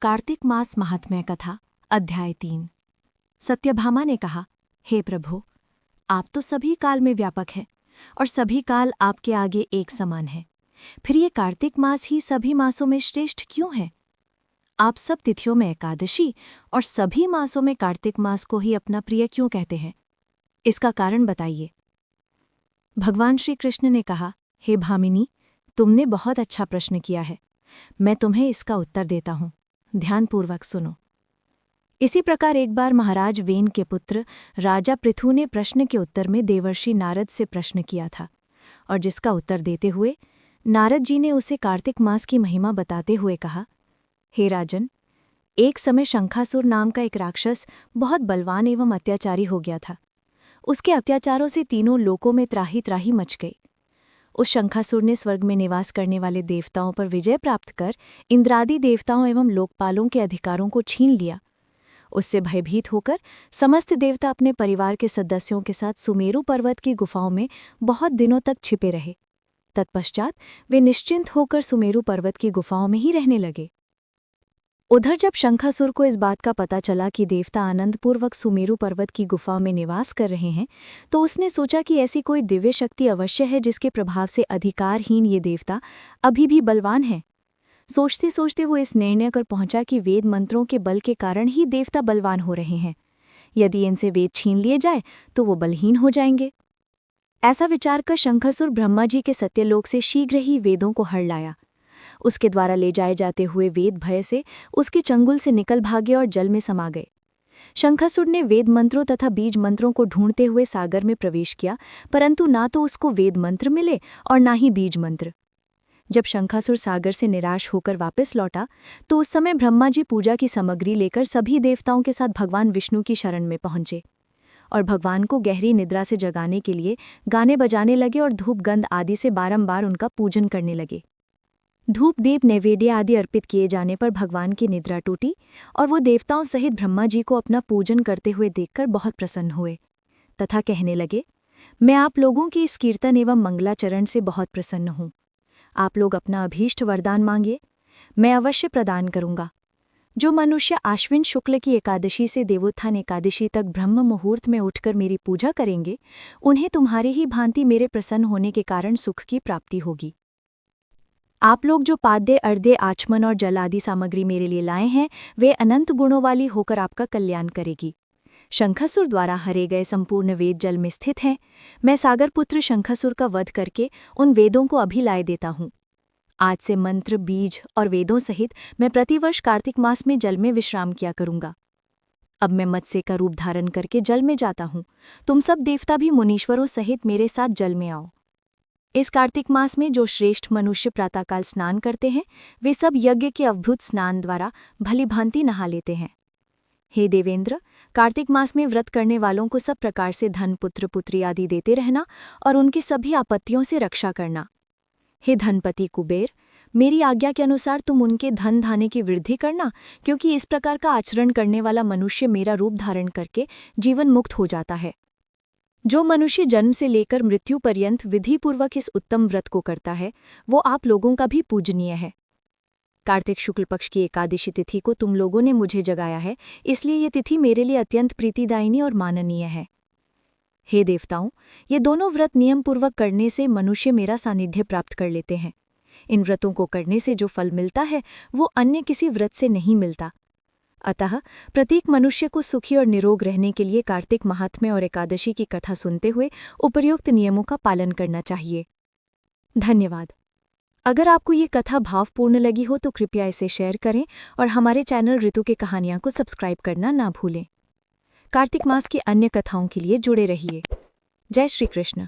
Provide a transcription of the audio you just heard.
कार्तिक मास महात्म्य कथा अध्याय 3। सत्यभामा ने कहा, हे प्रभु, आप तो सभी काल में व्यापक हैं और सभी काल आपके आगे एक समान है। फिर ये कार्तिक मास ही सभी मासों में श्रेष्ठ क्यों है? आप सब तिथियों में एकादशी और सभी मासों में कार्तिक मास को ही अपना प्रिय क्यों कहते हैं? इसका कारण बताइए। भगवान श्री कृष्ण ने कहा, हे भामिनी, तुमने बहुत अच्छा प्रश्न किया है। मैं तुम्हें इसका उत्तर देता हूँ, ध्यानपूर्वक सुनो। इसी प्रकार एक बार महाराज वेन के पुत्र राजा पृथु ने प्रश्न के उत्तर में देवर्षि नारद से प्रश्न किया था, और जिसका उत्तर देते हुए नारद जी ने उसे कार्तिक मास की महिमा बताते हुए कहा, हे राजन, एक समय शंखासुर नाम का एक राक्षस बहुत बलवान एवं अत्याचारी हो गया था। उसके अत्याचारों से तीनों लोकों में त्राही त्राही मच गई। उस शंखासुर ने स्वर्ग में निवास करने वाले देवताओं पर विजय प्राप्त कर इंद्रादि देवताओं एवं लोकपालों के अधिकारों को छीन लिया। उससे भयभीत होकर समस्त देवता अपने परिवार के सदस्यों के साथ सुमेरु पर्वत की गुफाओं में बहुत दिनों तक छिपे रहे। तत्पश्चात वे निश्चिंत होकर सुमेरु पर्वत की गुफाओं में ही रहने लगे। उधर जब शंखासुर को इस बात का पता चला कि देवता आनंदपूर्वक सुमेरु पर्वत की गुफाओं में निवास कर रहे हैं, तो उसने सोचा कि ऐसी कोई दिव्य शक्ति अवश्य है जिसके प्रभाव से अधिकारहीन ये देवता अभी भी बलवान हैं। सोचते सोचते वो इस निर्णय पर पहुंचा कि वेद मंत्रों के बल के कारण ही देवता बलवान हो रहे हैं। यदि इनसे वेद छीन लिए जाए तो वो बलहीन हो जाएंगे। ऐसा विचार कर शंखासुर ब्रह्मा जी के सत्यलोक से शीघ्र ही वेदों को हर लाया। उसके द्वारा ले जाए जाते हुए वेद भय से उसके चंगुल से निकल भागे और जल में समा गए। शंखासुर ने वेद मंत्रों तथा बीज मंत्रों को ढूंढते हुए सागर में प्रवेश किया, परंतु ना तो उसको वेद मंत्र मिले और ना ही बीज मंत्र। जब शंखासुर सागर से निराश होकर वापस लौटा, तो उस समय ब्रह्मा जी पूजा की सामग्री लेकर सभी देवताओं के साथ भगवान विष्णु की शरण में पहुंचे और भगवान को गहरी निद्रा से जगाने के लिए गाने बजाने लगे और धूप गंध आदि से बारंबार उनका पूजन करने लगे। धूप दीप नैवेद्य आदि अर्पित किए जाने पर भगवान की निद्रा टूटी और वो देवताओं सहित ब्रह्मा जी को अपना पूजन करते हुए देखकर बहुत प्रसन्न हुए तथा कहने लगे, मैं आप लोगों की इस कीर्तन एवं मंगलाचरण से बहुत प्रसन्न हूँ। आप लोग अपना अभीष्ट वरदान मांगिए, मैं अवश्य प्रदान करूँगा। जो मनुष्य आश्विन शुक्ल की एकादशी से देवोत्थान एकादशी तक ब्रह्म मुहूर्त में उठकर मेरी पूजा करेंगे, उन्हें तुम्हारी ही भांति मेरे प्रसन्न होने के कारण सुख की प्राप्ति होगी। आप लोग जो पाद्य अर्घ्य आचमन और जल आदि सामग्री मेरे लिए लाए हैं, वे अनंत गुणों वाली होकर आपका कल्याण करेगी। शंखासुर द्वारा हरे गए संपूर्ण वेद जल में स्थित हैं। मैं सागरपुत्र शंखासुर का वध करके उन वेदों को अभी लाए देता हूँ। आज से मंत्र, बीज और वेदों सहित मैं प्रतिवर्ष कार्तिक मास में जल में विश्राम किया करूँगा। अब मैं मत्स्य का रूप धारण करके जल में जाता हूँ। तुम सब देवता भी मुनीश्वरों सहित मेरे साथ जल में आओ। इस कार्तिक मास में जो श्रेष्ठ मनुष्य प्रातःकाल स्नान करते हैं, वे सब यज्ञ के अवभृत स्नान द्वारा भली भांति नहा लेते हैं। हे देवेंद्र, कार्तिक मास में व्रत करने वालों को सब प्रकार से धन, पुत्र पुत्री आदि देते रहना और उनकी सभी आपत्तियों से रक्षा करना। हे धनपति कुबेर, मेरी आज्ञा के अनुसार तुम उनके धन धान्य की वृद्धि करना, क्योंकि इस प्रकार का आचरण करने वाला मनुष्य मेरा रूप धारण करके जीवन मुक्त हो जाता है। जो मनुष्य जन्म से लेकर मृत्यु पर्यंत विधिपूर्वक इस उत्तम व्रत को करता है, वो आप लोगों का भी पूजनीय है। कार्तिक शुक्ल पक्ष की एकादशी तिथि को तुम लोगों ने मुझे जगाया है, इसलिए ये तिथि मेरे लिए अत्यंत प्रीतिदायिनी और माननीय है। हे देवताओं, ये दोनों व्रत नियमपूर्वक करने से मनुष्य मेरा सानिध्य प्राप्त कर लेते हैं। इन व्रतों को करने से जो फल मिलता है, वो अन्य किसी व्रत से नहीं मिलता। अतः प्रत्येक मनुष्य को सुखी और निरोग रहने के लिए कार्तिक महात्म्य और एकादशी की कथा सुनते हुए उपर्युक्त नियमों का पालन करना चाहिए। धन्यवाद। अगर आपको ये कथा भावपूर्ण लगी हो तो कृपया इसे शेयर करें और हमारे चैनल ऋतु की कहानियाँ को सब्सक्राइब करना ना भूलें। कार्तिक मास की अन्य कथाओं के लिए जुड़े रहिए। जय श्री कृष्ण।